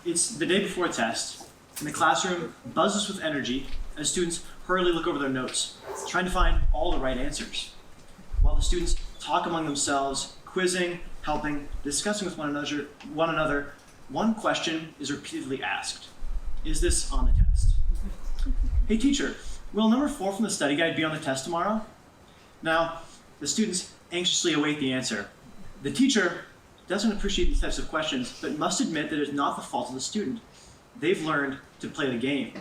It's the day before a test, and the classroom buzzes with energy as students hurriedly look over their notes, trying to find all the right answers. While the students talk among themselves, quizzing, helping, discussing with one another, one question is repeatedly asked. Is this on the test? Hey teacher, will number 4 from the study guide be on the test tomorrow? Now, the students anxiously await the answer. The teacher doesn't appreciate these types of questions, but must admit that it is not the fault of the student. They've learned to play the game.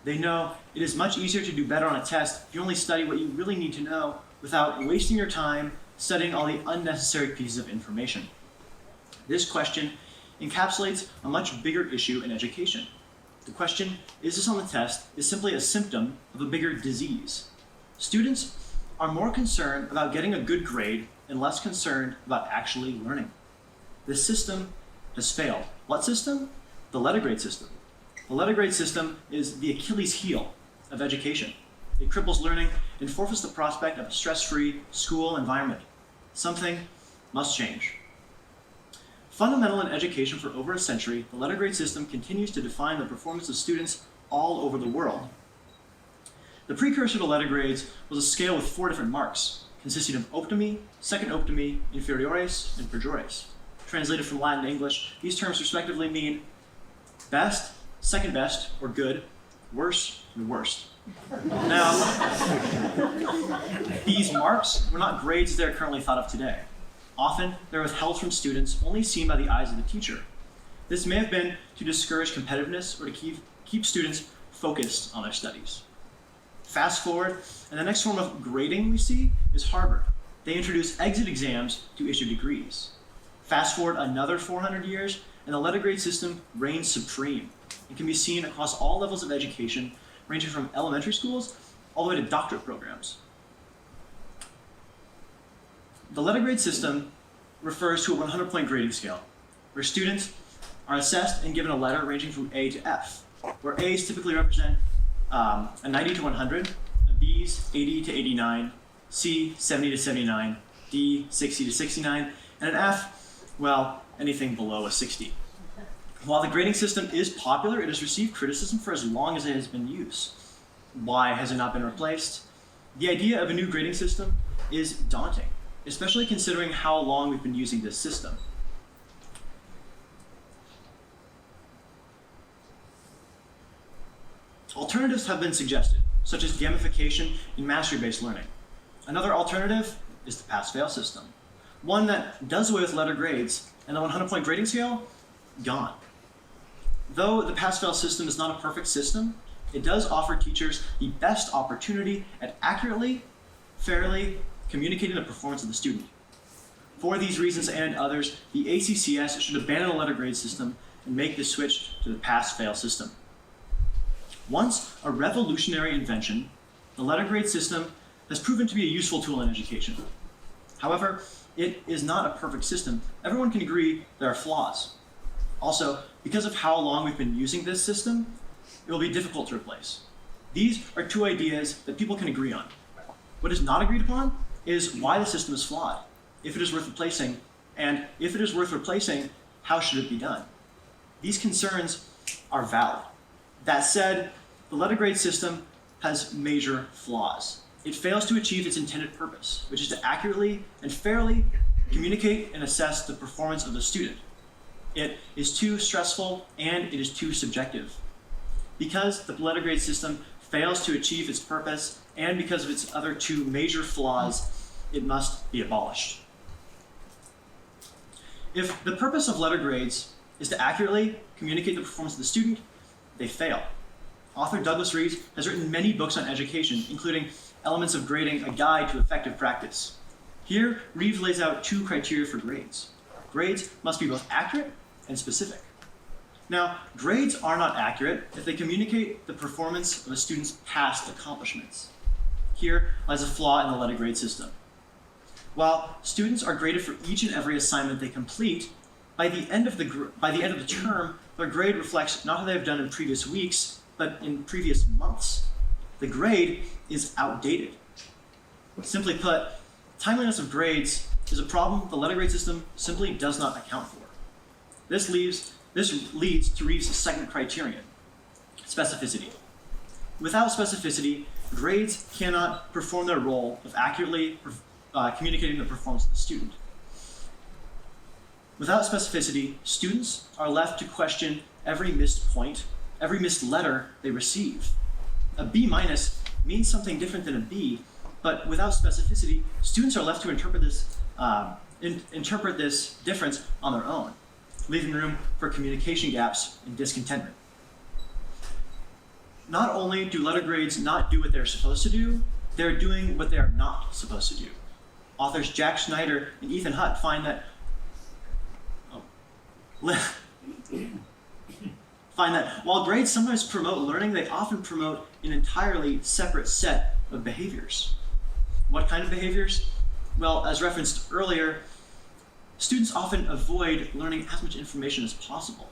They know it is much easier to do better on a test if you only study what you really need to know without wasting your time studying all the unnecessary pieces of information. This question encapsulates a much bigger issue in education. The question, is this on the test, is simply a symptom of a bigger disease. Students are more concerned about getting a good grade and less concerned about actually learning. This system has failed. What system? The letter grade system. The letter grade system is the Achilles heel of education. It cripples learning and forfeits the prospect of a stress-free school environment. Something must change. Fundamental in education for over a century, the letter grade system continues to define the performance of students all over the world. The precursor to letter grades was a scale with 4 different marks, consisting of optimi, second optimi, inferiores, and pejores. Translated from Latin to English, these terms respectively mean best, second best, or good, worse, and worst. Now, these marks were not grades as they are currently thought of today. Often, they're withheld from students, only seen by the eyes of the teacher. This may have been to discourage competitiveness or to keep students focused on their studies. Fast forward, and the next form of grading we see is Harvard. They introduce exit exams to issue degrees. Fast forward another 400 years, and the letter grade system reigns supreme. It can be seen across all levels of education, ranging from elementary schools all the way to doctorate programs. The letter grade system refers to a 100-point grading scale, where students are assessed and given a letter ranging from A to F, where A's typically represent a 90 to 100, a B's 80 to 89, C 70 to 79, D 60 to 69, and an F, well, anything below a 60. While the grading system is popular, it has received criticism for as long as it has been used. Why has it not been replaced? The idea of a new grading system is daunting, especially considering how long we've been using this system. Alternatives have been suggested, such as gamification and mastery-based learning. Another alternative is the pass-fail system, one that does away with letter grades and the 100-point grading scale, gone. Though the pass-fail system is not a perfect system, it does offer teachers the best opportunity at accurately, fairly communicating the performance of the student. For these reasons and others, the ACCS should abandon the letter grade system and make the switch to the pass-fail system. Once a revolutionary invention, the letter grade system has proven to be a useful tool in education. However, it is not a perfect system. Everyone can agree there are flaws. Also, because of how long we've been using this system, it will be difficult to replace. These are two ideas that people can agree on. What is not agreed upon is why the system is flawed, if it is worth replacing, and if it is worth replacing, how should it be done? These concerns are valid. That said, the letter grade system has major flaws. It fails to achieve its intended purpose, which is to accurately and fairly communicate and assess the performance of the student. It is too stressful and it is too subjective. Because the letter grade system fails to achieve its purpose and because of its other two major flaws, it must be abolished. If the purpose of letter grades is to accurately communicate the performance of the student, they fail. Author Douglas Reeves has written many books on education, including Elements of Grading, A Guide to Effective Practice. Here, Reeves lays out 2 criteria for grades. Grades must be both accurate and specific. Now, grades are not accurate if they communicate the performance of a student's past accomplishments. Here lies a flaw in the letter grade system. While students are graded for each and every assignment they complete, by the end of the term, their grade reflects not how they have done in previous weeks, but in previous months. The grade is outdated. Simply put, timeliness of grades is a problem the letter grade system simply does not account for. This leaves This leads to Reeves' second criterion, specificity. Without specificity, grades cannot perform their role of accurately communicating the performance of the student. Without specificity, students are left to question every missed point, every missed letter they receive. A B- means something different than a B, but without specificity, students are left to interpret this difference on their own, leaving room for communication gaps and discontentment. Not only do letter grades not do what they're supposed to do, they're doing what they're not supposed to do. Authors Jack Schneider and Ethan Hutt find that while grades sometimes promote learning, they often promote an entirely separate set of behaviors. What kind of behaviors? Well, as referenced earlier, students often avoid learning as much information as possible.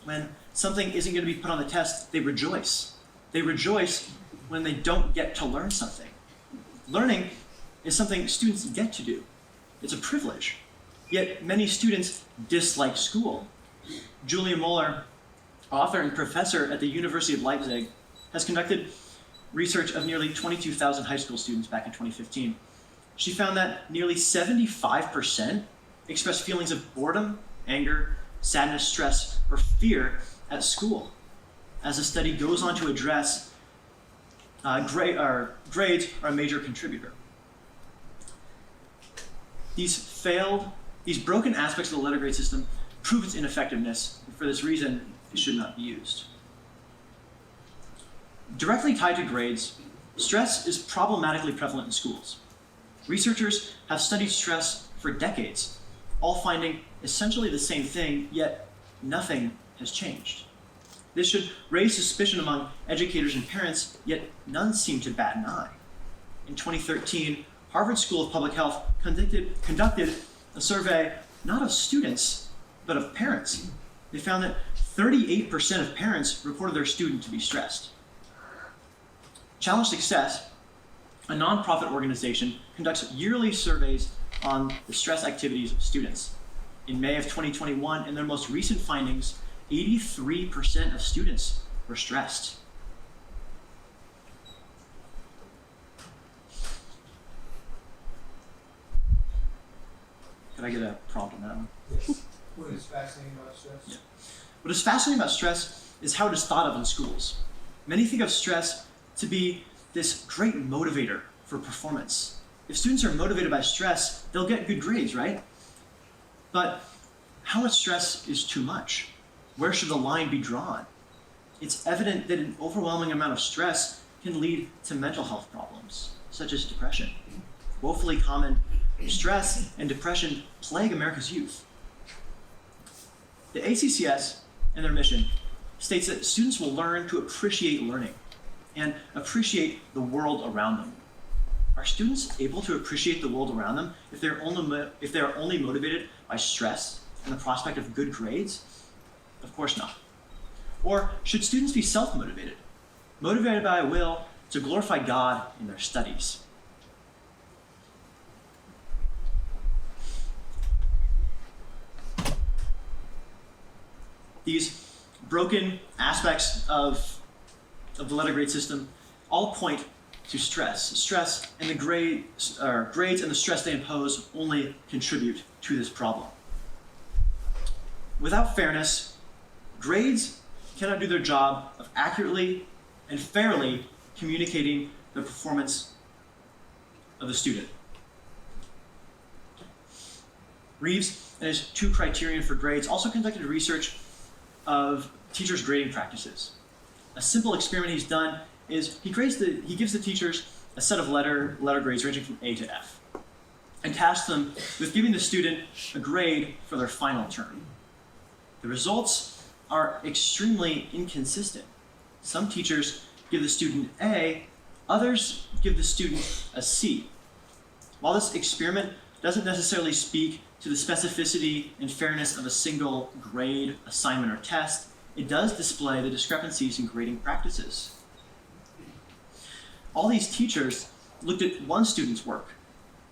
When something isn't going to be put on the test, they rejoice. They rejoice when they don't get to learn something. Learning is something students get to do. It's a privilege. Yet many students dislike school. Julia Muller, author and professor at the University of Leipzig, has conducted research of nearly 22,000 high school students back in 2015. She found that nearly 75% expressed feelings of boredom, anger, sadness, stress, or fear at school. As the study goes on to address, grades are a major contributor. These broken aspects of the letter grade system prove its ineffectiveness, and for this reason, it should not be used. Directly tied to grades, stress is problematically prevalent in schools. Researchers have studied stress for decades, all finding essentially the same thing, yet nothing has changed. This should raise suspicion among educators and parents, yet none seem to bat an eye. In 2013, Harvard School of Public Health conducted a survey not of students, but of parents. They found that 38% of parents reported their student to be stressed. Challenge Success, a nonprofit organization, conducts yearly surveys on the stress activities of students. In May of 2021, in their most recent findings, 83% of students were stressed. Could I get a prompt on that one? Yes. What is fascinating about stress? Yeah. What is fascinating about stress is how it is thought of in schools. Many think of stress to be this great motivator for performance. If students are motivated by stress, they'll get good grades, right? But how much stress is too much? Where should the line be drawn? It's evident that an overwhelming amount of stress can lead to mental health problems, such as depression. Woefully common, stress and depression plague America's youth. The ACCS and their mission states that students will learn to appreciate learning and appreciate the world around them. Are students able to appreciate the world around them if they're only motivated by stress and the prospect of good grades? Of course not. Or should students be self-motivated, motivated by a will to glorify God in their studies? These broken aspects of the letter grade system all point to stress. Stress and the grades and the stress they impose only contribute to this problem. Without fairness, grades cannot do their job of accurately and fairly communicating the performance of the student. Reeves and his 2 criterion for grades also conducted research of teachers' grading practices. A simple experiment he's done is he gives the teachers a set of letter grades ranging from A to F, and tasks them with giving the student a grade for their final term. The results are extremely inconsistent. Some teachers give the student A, others give the student a C. While this experiment doesn't necessarily speak to the specificity and fairness of a single grade, assignment, or test, it does display the discrepancies in grading practices. All these teachers looked at one student's work,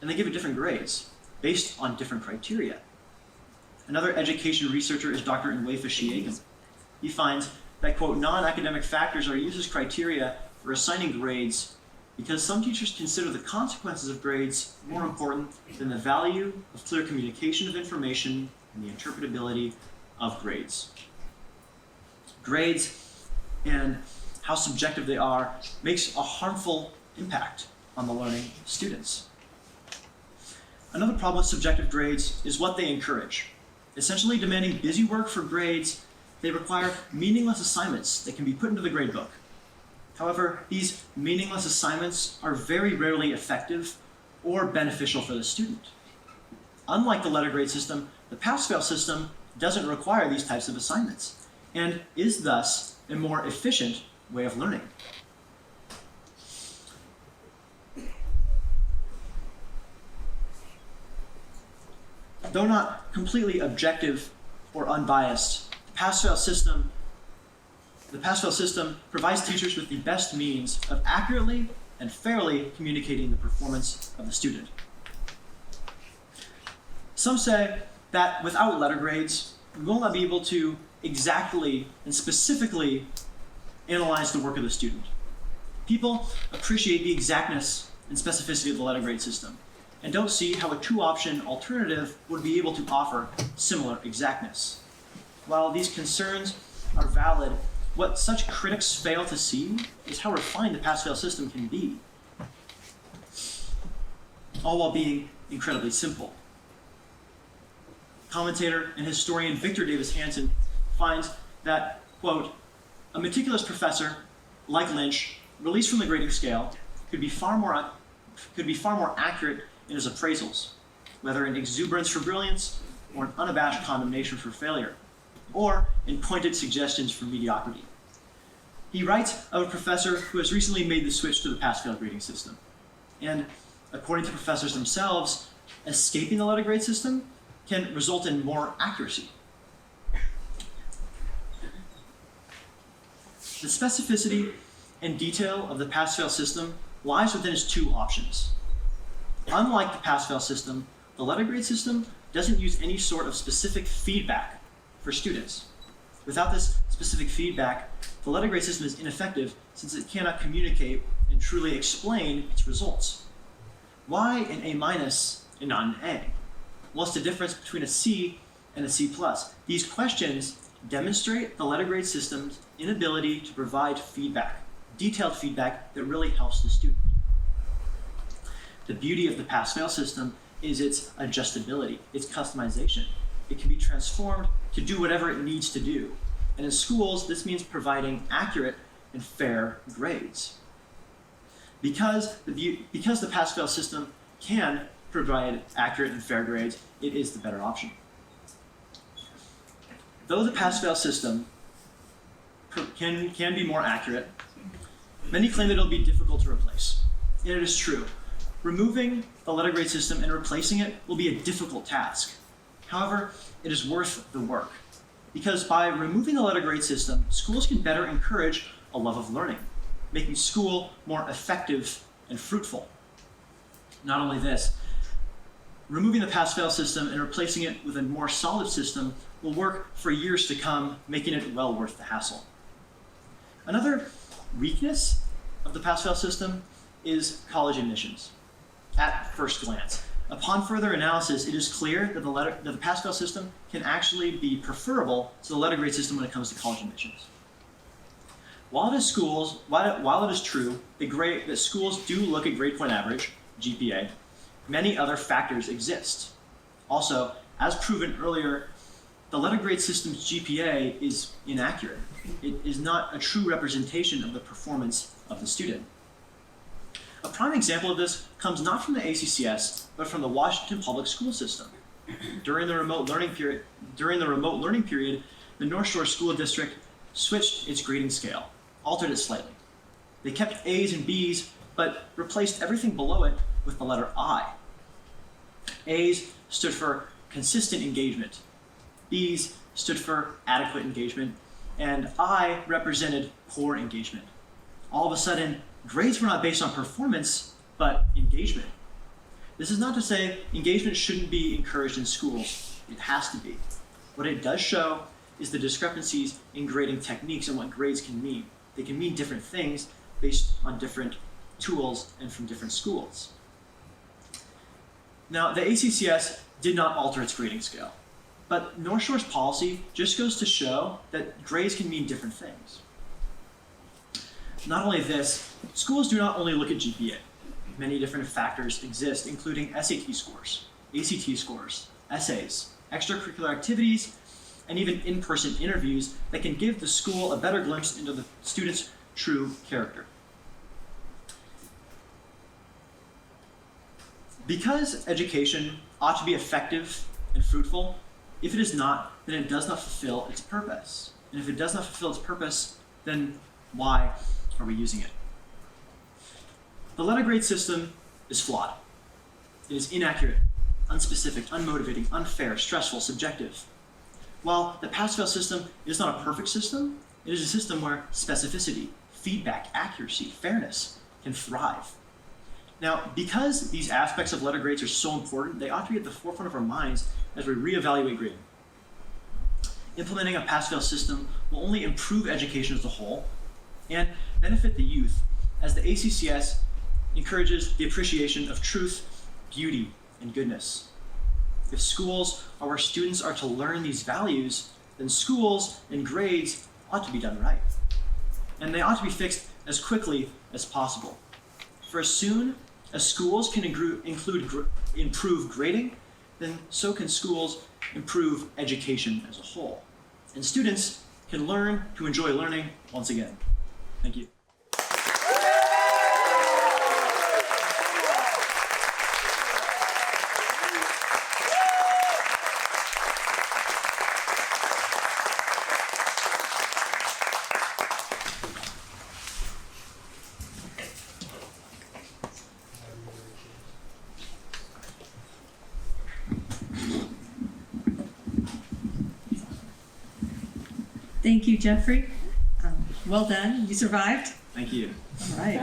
and they gave it different grades based on different criteria. Another education researcher is Dr. Nwefa Shiegem. He finds that, quote, non-academic factors are used as criteria for assigning grades because some teachers consider the consequences of grades more important than the value of clear communication of information and the interpretability of grades. Grades and how subjective they are makes a harmful impact on the learning students. Another problem with subjective grades is what they encourage. Essentially demanding busy work for grades, they require meaningless assignments that can be put into the grade book. However, these meaningless assignments are very rarely effective or beneficial for the student. Unlike the letter grade system, the pass-fail system doesn't require these types of assignments and is thus a more efficient way of learning. Though not completely objective or unbiased, the pass-fail system provides teachers with the best means of accurately and fairly communicating the performance of the student. Some say that without letter grades, we will not be able to exactly and specifically analyze the work of the student. People appreciate the exactness and specificity of the letter grade system and don't see how a two-option alternative would be able to offer similar exactness. While these concerns are valid, what such critics fail to see is how refined the pass-fail system can be, all while being incredibly simple. Commentator and historian Victor Davis Hanson finds that, quote, a meticulous professor, like Lynch, released from the grading scale, could be far more accurate in his appraisals, whether in exuberance for brilliance or an unabashed condemnation for failure, or in pointed suggestions for mediocrity. He writes of a professor who has recently made the switch to the pass-fail grading system. And according to professors themselves, escaping the letter grade system can result in more accuracy. The specificity and detail of the pass-fail system lies within its two options. Unlike the pass-fail system, the letter grade system doesn't use any sort of specific feedback for students. Without this specific feedback, the letter grade system is ineffective since it cannot communicate and truly explain its results. Why an A- and not an A? What's the difference between a C and a C+? These questions demonstrate the letter grade system's inability to provide feedback, detailed feedback that really helps the student. The beauty of the pass-fail system is its adjustability, its customization. It can be transformed to do whatever it needs to do. And in schools, this means providing accurate and fair grades. Because the pass-fail system can provide accurate and fair grades, it is the better option. Though the pass-fail system can be more accurate, many claim that it'll be difficult to replace. And it is true. Removing the letter grade system and replacing it will be a difficult task. However, it is worth the work. Because by removing the letter grade system, schools can better encourage a love of learning, making school more effective and fruitful. Not only this, removing the pass-fail system and replacing it with a more solid system will work for years to come, making it well worth the hassle. Another weakness of the pass-fail system is college admissions. At first glance, upon further analysis, it is clear that the pass-fail system can actually be preferable to the letter grade system when it comes to college admissions. While it is true that schools do look at grade point average, GPA, many other factors exist. Also, as proven earlier, the letter grade system's GPA is inaccurate. It is not a true representation of the performance of the student. A prime example of this comes not from the ACCS, but from the Washington public school system. During the remote learning period, the North Shore School District switched its grading scale, altered it slightly. They kept A's and B's, but replaced everything below it with the letter I. A's stood for consistent engagement, B's stood for adequate engagement, and I represented poor engagement. All of a sudden, grades were not based on performance, but engagement. This is not to say engagement shouldn't be encouraged in schools. It has to be. What it does show is the discrepancies in grading techniques and what grades can mean. They can mean different things based on different tools and from different schools. Now, the ACCS did not alter its grading scale, but North Shore's policy just goes to show that grades can mean different things. Not only this, schools do not only look at GPA. Many different factors exist, including SAT scores, ACT scores, essays, extracurricular activities, and even in-person interviews that can give the school a better glimpse into the student's true character. Because education ought to be effective and fruitful, if it is not, then it does not fulfill its purpose. And if it does not fulfill its purpose, then why are we using it? The letter grade system is flawed. It is inaccurate, unspecific, unmotivating, unfair, stressful, subjective. While the pass-fail system is not a perfect system, it is a system where specificity, feedback, accuracy, fairness can thrive. Now, because these aspects of letter grades are so important, they ought to be at the forefront of our minds as we reevaluate grading. Implementing a pass-fail system will only improve education as a whole and benefit the youth, as the ACCS encourages the appreciation of truth, beauty, and goodness. If schools are where students are to learn these values, then schools and grades ought to be done right. And they ought to be fixed as quickly as possible. For as soon as schools can improve grading, then so can schools improve education as a whole. And students can learn to enjoy learning once again. Thank you. Thank you, Jeffrey. Well done. You survived. Thank you. All right.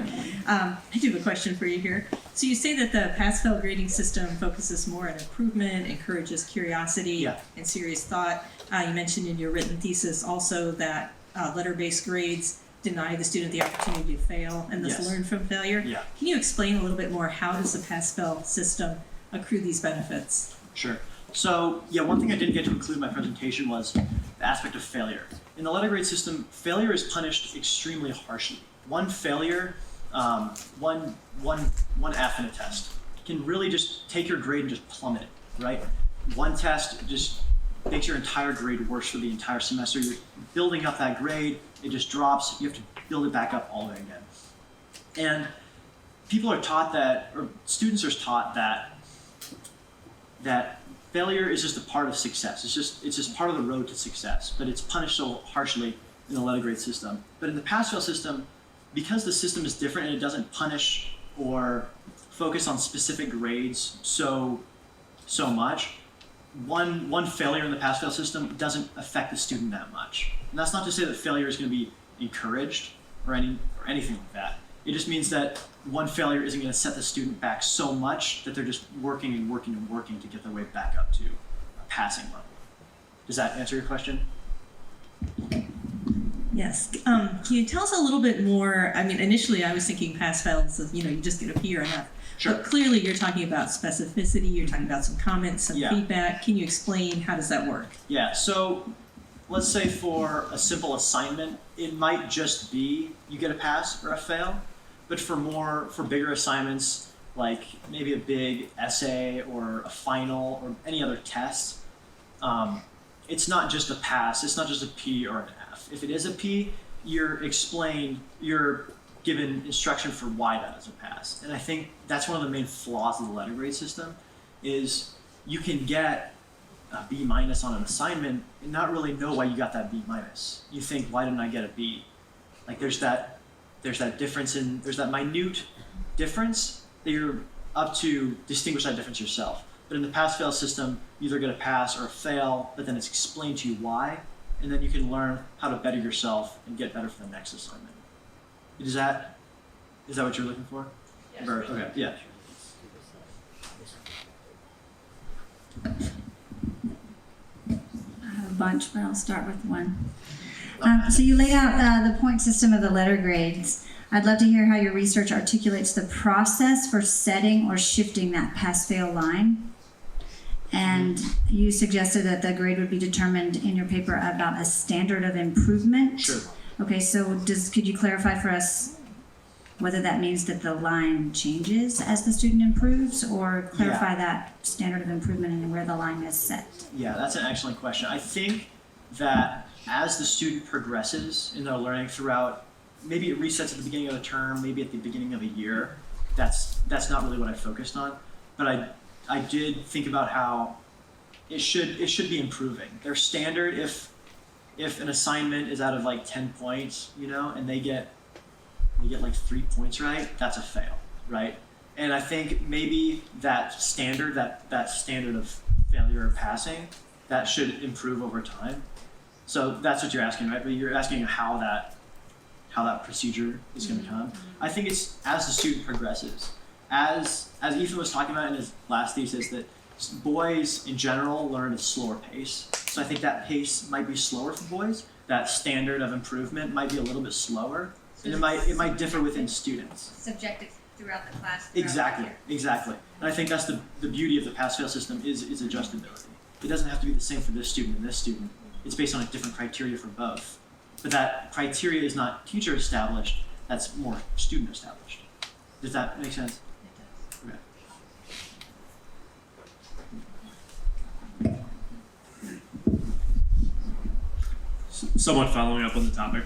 I do have a question for you here. So you say that the pass-fail grading system focuses more on improvement, encourages curiosity and serious thought. You mentioned in your written thesis also that letter-based grades deny the student the opportunity to fail and thus learn from failure. Can you explain a little bit more, how does the pass-fail system accrue these benefits? Sure. So, one thing I didn't get to include in my presentation was the aspect of failure. In the letter grade system, failure is punished extremely harshly. One failure, one F in a test can really just take your grade and just plummet it, right? One test just makes your entire grade worse for the entire semester. You're building up that grade, it just drops, you have to build it back up all the way again. And people are taught that, or students are taught that failure is just a part of success. It's just part of the road to success, but it's punished so harshly in the letter grade system. But in the pass-fail system, because the system is different and it doesn't punish or focus on specific grades so much, one failure in the pass-fail system doesn't affect the student that much. And that's not to say that failure is going to be encouraged or anything like that. It just means that one failure isn't going to set the student back so much that they're just working and working and working to get their way back up to a passing level. Does that answer your question? Yes. Can you tell us a little bit more? I mean, initially I was thinking pass-fail is, you just get a P or an F. Sure. But clearly you're talking about specificity, you're talking about some comments, some feedback. Can you explain how does that work? Yeah, so let's say for a simple assignment, it might just be you get a pass or a fail. But for bigger assignments, like maybe a big essay or a final or any other test, it's not just a pass, it's not just a P or an F. If it is a P, you're given instruction for why that is a pass. And I think that's one of the main flaws of the letter grade system, is you can get a B- on an assignment and not really know why you got that B-. You think, why didn't I get a B? Like there's that difference there's that minute difference that you're up to distinguish that difference yourself. But in the pass-fail system, you either get a pass or a fail, but then it's explained to you why, and then you can learn how to better yourself and get better for the next assignment. Is that what you're looking for? Yes. Okay, yeah. bunch, but I'll start with one. So you laid out the point system of the letter grades. I'd love to hear how your research articulates the process for setting or shifting that pass-fail line. And you suggested that the grade would be determined in your paper about a standard of improvement. Sure. Okay, so could you clarify for us whether that means that the line changes as the student improves, or clarify that standard of improvement and where the line is set? Yeah, that's an excellent question. I think that as the student progresses in their learning throughout, maybe it resets at the beginning of the term, maybe at the beginning of a year. That's not really what I focused on, but I did think about how it should be improving. Their standard, if an assignment is out of like 10 points, and they get like 3 points right, that's a fail, right? And I think maybe that standard, that standard of failure or passing, that should improve over time. So that's what you're asking, right? But you're asking how that procedure is going to come. I think it's as the student progresses. As Ethan was talking about in his last thesis, that boys in general learn at a slower pace. So I think that pace might be slower for boys. That standard of improvement might be a little bit slower, and it might differ within students. Subjective throughout the class. Exactly. And I think that's the beauty of the pass-fail system is adjustability. It doesn't have to be the same for this student and this student. It's based on a different criteria for both. But that criteria is not teacher established, that's more student established. Does that make sense? It does. Okay. Somewhat following up on the topic,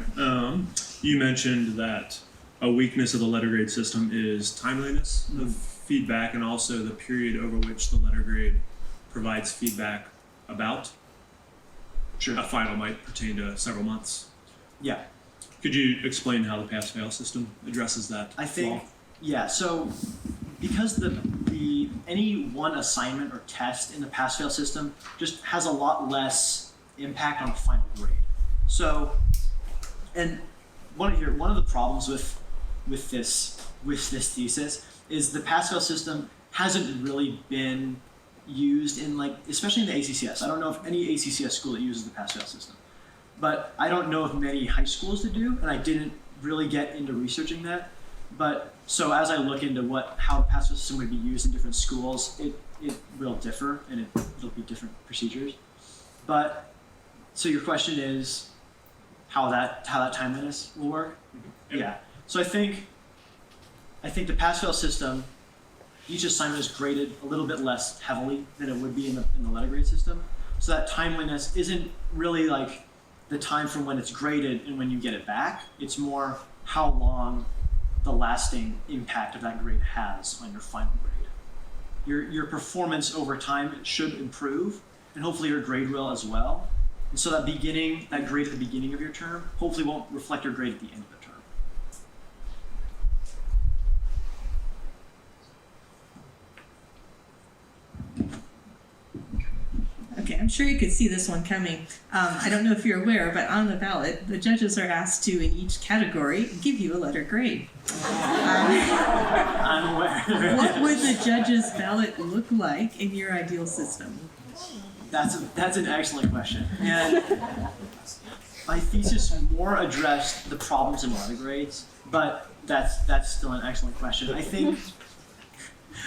you mentioned that a weakness of the letter grade system is timeliness of feedback, and also the period over which the letter grade provides feedback about. Sure. A final might pertain to several months. Yeah. Could you explain how the pass-fail system addresses that I think, flaw? yeah, so because the any one assignment or test in the pass-fail system just has a lot less impact on the final grade. So, and one of the problems with this thesis is the pass-fail system hasn't really been used in, like, especially in the ACCS. I don't know of any ACCS school that uses the pass-fail system, but I don't know of many high schools that do, and I didn't really get into researching that. But so as I look into how the pass-fail system would be used in different schools, it will differ, and it'll be different procedures. But so your question is how that timeliness will work? Yep. Yeah. So I think the pass-fail system, each assignment is graded a little bit less heavily than it would be in the letter grade system. So that timeliness isn't really like the time from when it's graded and when you get it back. It's more how long the lasting impact of that grade has on your final grade. Your performance over time should improve, and hopefully your grade will as well. And so that grade at the beginning of your term hopefully won't reflect your grade at the end of the term. Okay, I'm sure you could see this one coming. I don't know if you're aware, but on the ballot, the judges are asked to, in each category, give you a letter grade. I'm aware. What would the judges' ballot look like in your ideal system? That's an excellent question. And my thesis more addressed the problems in letter grades, but that's still an excellent question. I think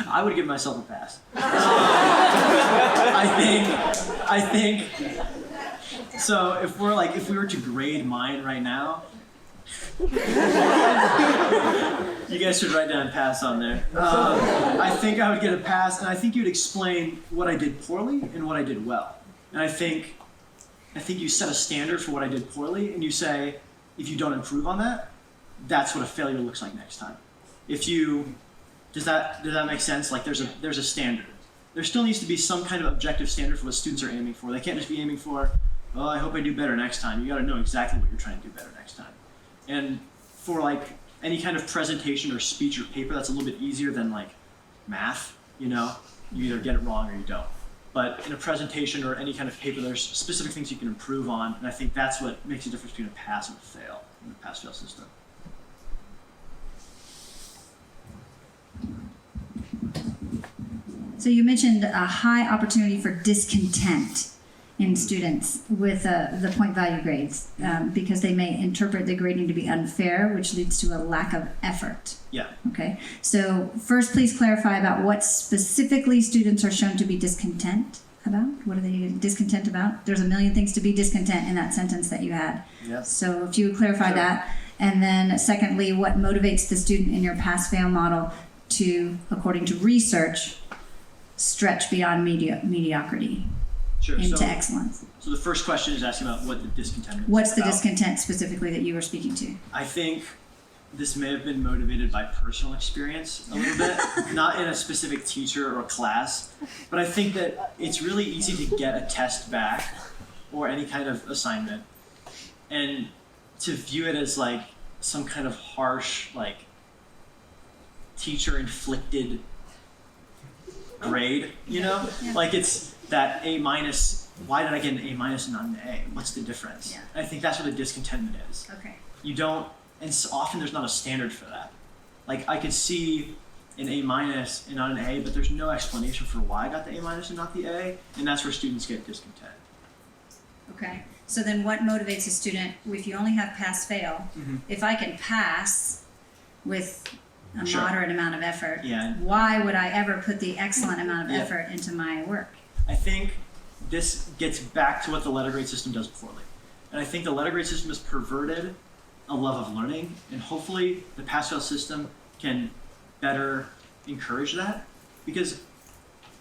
I would give myself a pass. I think so. If we were to grade mine right now, you guys should write down pass on there. I think I would get a pass, and I think you'd explain what I did poorly and what I did well. And I think you set a standard for what I did poorly, and you say, if you don't improve on that, that's what a failure looks like next time. Does that make sense? Like there's a standard. There still needs to be some kind of objective standard for what students are aiming for. They can't just be aiming for, oh, I hope I do better next time. You got to know exactly what you're trying to do better next time. And for like any kind of presentation or speech or paper, that's a little bit easier than like math. You either get it wrong or you don't. But in a presentation or any kind of paper, there's specific things you can improve on, and I think that's what makes the difference between a pass and a fail in the pass-fail system. So you mentioned a high opportunity for discontent in students with the point value grades because they may interpret the grading to be unfair, which leads to a lack of effort. Yeah. Okay. So first, please clarify about what specifically students are shown to be discontent about. What are they discontent about? There's a million things to be discontent in that sentence that you had. Yes. So if you would clarify Sure. that. And then secondly, what motivates the student in your pass-fail model to, according to research, stretch beyond mediocrity Sure. into excellence? So the first question is asking about what the discontent is. What's the about. discontent specifically that you were speaking to? I think this may have been motivated by personal experience a little bit, not in a specific teacher or class, but I think that it's really easy to get a test back or any kind of assignment and to view it as like some kind of harsh, like teacher inflicted grade, you know? Yeah. Like it's that A minus, why did I get an A minus and not an A? What's the difference? Yeah. I think that's what the discontentment is. Okay. You don't, and so often there's not a standard for that. Like I could see an A minus and not an A, but there's no explanation for why I got the A minus and not the A, and that's where students get discontent. Okay. So then what motivates a student if you only have pass-fail? Mhm. If I can pass with a Sure. moderate amount of effort, Yeah. why would I ever put the excellent amount of Yeah. effort into my work? I think this gets back to what the letter grade system does poorly. And I think the letter grade system has perverted a love of learning, and hopefully the pass-fail system can better encourage that. Because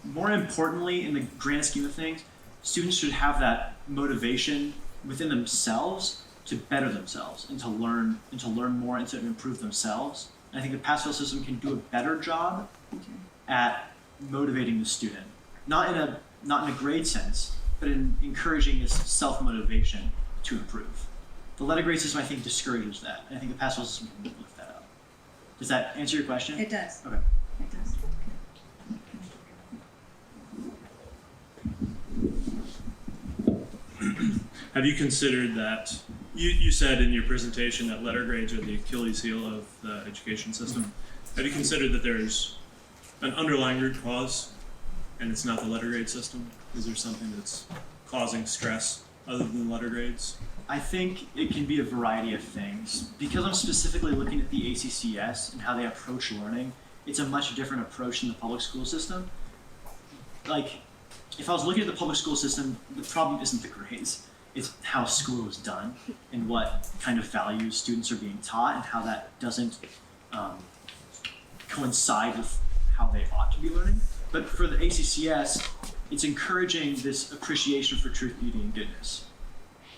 more importantly, in the grand scheme of things, students should have that motivation within themselves to better themselves and to learn more and to improve themselves. And I think the pass-fail system can do a better job at motivating the student, not in a grade sense, but in encouraging this self-motivation to improve. The letter grade system, I think, discourages that, and I think the pass-fail system can lift that up. Does that answer your question? It does. Okay. It does. Have you considered that? You said in your presentation that letter grades are the Achilles heel of the education system. Have you considered that there's an underlying root cause and it's not the letter grade system? Is there something that's causing stress other than letter grades? I think it can be a variety of things. Because I'm specifically looking at the ACCS and how they approach learning, it's a much different approach than the public school system. Like, if I was looking at the public school system, the problem isn't the grades. It's how school is done and what kind of values students are being taught and how that doesn't coincide with how they ought to be learning. But for the ACCS, it's encouraging this appreciation for truth, beauty, and goodness.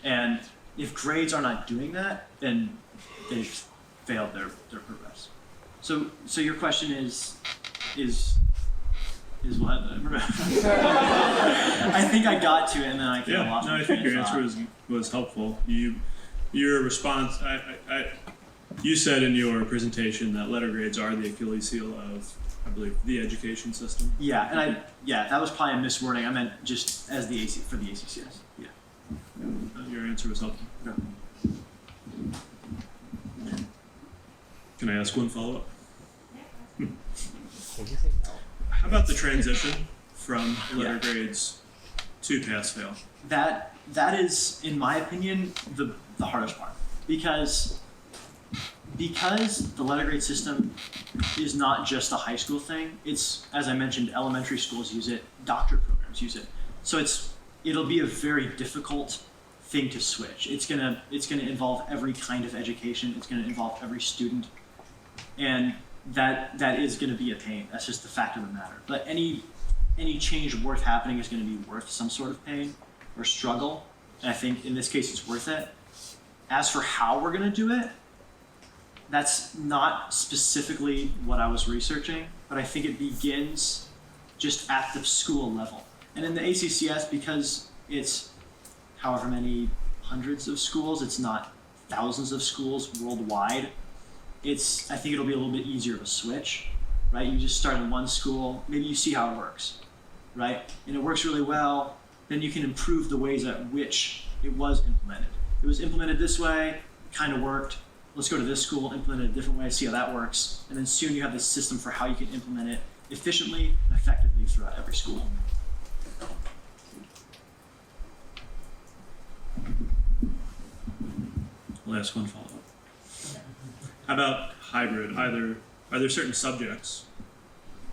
And if grades are not doing that, then they've failed their purpose. So your question is what? I think I got to it, and then I kind of lost my I train think your of thought. answer was helpful. Your response, you said in your presentation that letter grades are the Achilles heel of, I believe, the education system. Yeah, and that was probably a miswording. I meant just as the for the ACCS. Yeah. Your answer was helpful. Okay. Can I ask one follow-up? How about the transition from letter grades to pass-fail? That is, in my opinion, the hardest part, because the letter grade system is not just a high school thing. It's, as I mentioned, elementary schools use it, doctorate programs use it. So it'll be a very difficult thing to switch. It's gonna involve every kind of education. It's gonna involve every student, and that is gonna be a pain. That's just the fact of the matter. But any change worth happening is gonna be worth some sort of pain or struggle, and I think in this case it's worth it. As for how we're gonna do it, that's not specifically what I was researching, but I think it begins just at the school level. And in the ACCS, because it's however many hundreds of schools, it's not thousands of schools worldwide, I think it'll be a little bit easier of a switch, right? You just start in one school, maybe you see how it works, right? And it works really well, then you can improve the ways at which it was implemented. It was implemented this way, it kind of worked. Let's go to this school, implement it a different way, see how that works. And then soon you have this system for how you can implement it efficiently and effectively throughout every school. last one follow-up. How about hybrid? Are there certain subjects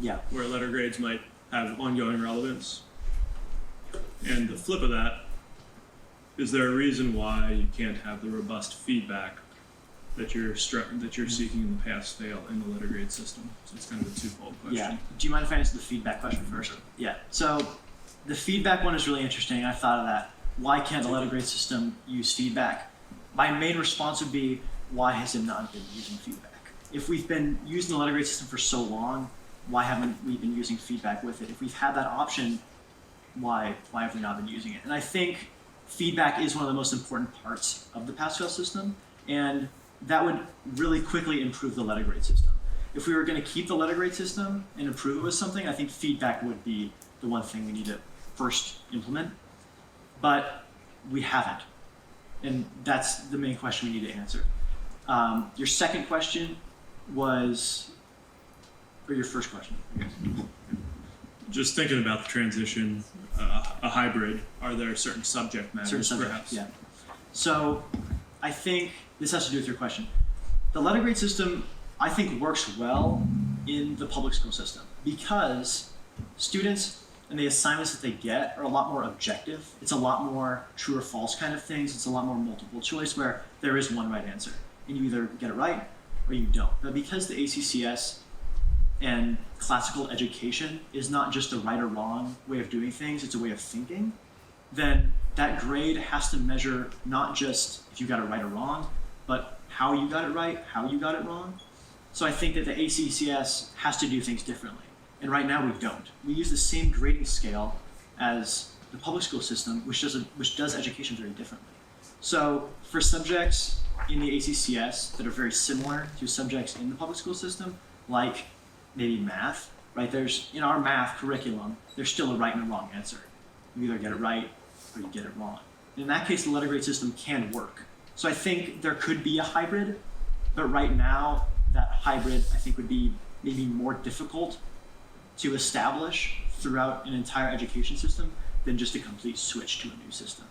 Yeah. where letter grades might have ongoing relevance? And the flip of that, is there a reason why you can't have the robust feedback that you're seeking in the pass-fail in the letter grade system? So it's kind of a twofold question. Yeah. Do you mind if I answer the feedback question first? Yeah. So the feedback one is really interesting. I thought of that. Why can't the letter grade system use feedback? My main response would be, why has it not been using feedback? If we've been using the letter grade system for so long, why haven't we been using feedback with it? If we've had that option, why have we not been using it? And I think feedback is one of the most important parts of the pass-fail system, and that would really quickly improve the letter grade system. If we were going to keep the letter grade system and improve it with something, I think feedback would be the one thing we need to first implement. But we haven't, and that's the main question we need to answer. Your second question was, or your first question, I guess. Just thinking about the transition, a hybrid, are there certain subject matters, perhaps? Yeah. So I think this has to do with your question. The letter grade system, I think, works well in the public school system because students and the assignments that they get are a lot more objective. It's a lot more true or false kind of things. It's a lot more multiple choice where there is one right answer and you either get it right or you don't. But because the ACCS and classical education is not just a right or wrong way of doing things, it's a way of thinking, then that grade has to measure not just if you got it right or wrong, but how you got it right, how you got it wrong. So I think that the ACCS has to do things differently. And right now we don't. We use the same grading scale as the public school system, which does education very differently. So for subjects in the ACCS that are very similar to subjects in the public school system, like maybe math, right? There's, in our math curriculum, there's still a right and a wrong answer. You either get it right or you get it wrong. And in that case, the letter grade system can work. So I think there could be a hybrid, but right now, that hybrid I think would be maybe more difficult to establish throughout an entire education system than just a complete switch to a new system.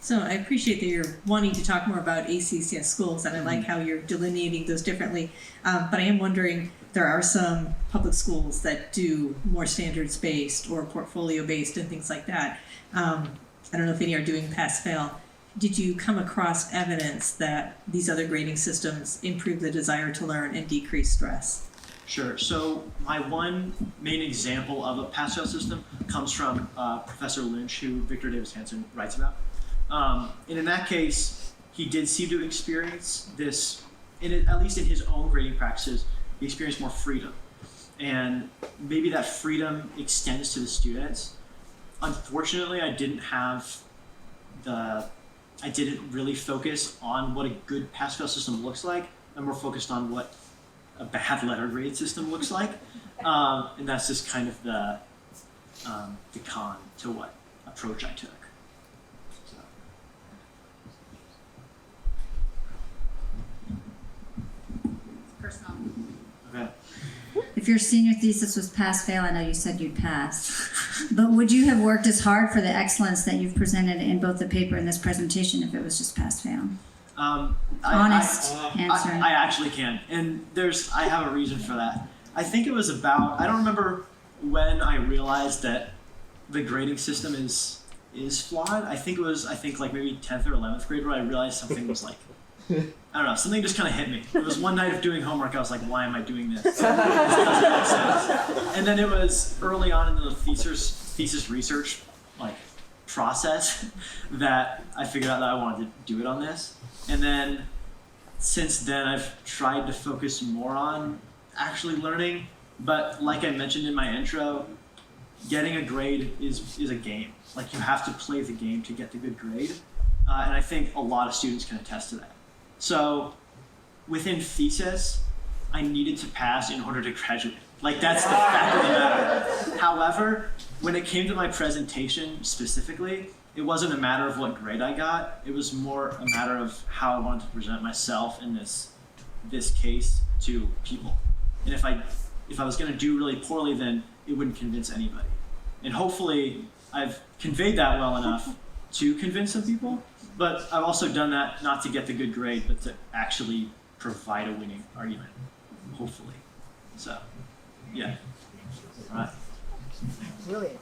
So I appreciate that you're wanting to talk more about ACCS schools, and I like how you're delineating those differently. But I am wondering, there are some public schools that do more standards-based or portfolio-based and things like that. I don't know if any are doing pass-fail. Did you come across evidence that these other grading systems improve the desire to learn and decrease stress? Sure. So my one main example of a pass-fail system comes from Professor Lynch, who Victor Davis Hanson writes about. And in that case, he did seem to experience this, at least in his own grading practices, he experienced more freedom. And maybe that freedom extends to the students. Unfortunately, I didn't really focus on what a good pass-fail system looks like. I'm more focused on what a bad letter grade system looks like. And that's just kind of the con to what approach I took. Personal. Okay. If your senior thesis was pass-fail, I know you said you'd pass, but would you have worked as hard for the excellence that you've presented in both the paper and this presentation if it was just pass-fail? Honest answer. I actually can, and I have a reason for that. I think it was about, I don't remember when I realized that the grading system is flawed. I think like maybe 10th or 11th grade where I realized something was like, I don't know, something just kind of hit me. It was one night of doing homework, I was like, why am I doing this? This doesn't make sense. And then it was early on in the thesis research process that I figured out that I wanted to do it on this. And then since then, I've tried to focus more on actually learning. But like I mentioned in my intro, getting a grade is a game. Like, you have to play the game to get the good grade. And I think a lot of students can attest to that. So within Thesis, I needed to pass in order to graduate. Like, that's the fact of the matter. However, when it came to my presentation specifically, it wasn't a matter of what grade I got. It was more a matter of how I wanted to present myself in this case to people. And if I was going to do really poorly, then it wouldn't convince anybody. And hopefully, I've conveyed that well enough to convince some people, but I've also done that not to get the good grade, but to actually provide a winning argument, hopefully. So, yeah. All right. Brilliant.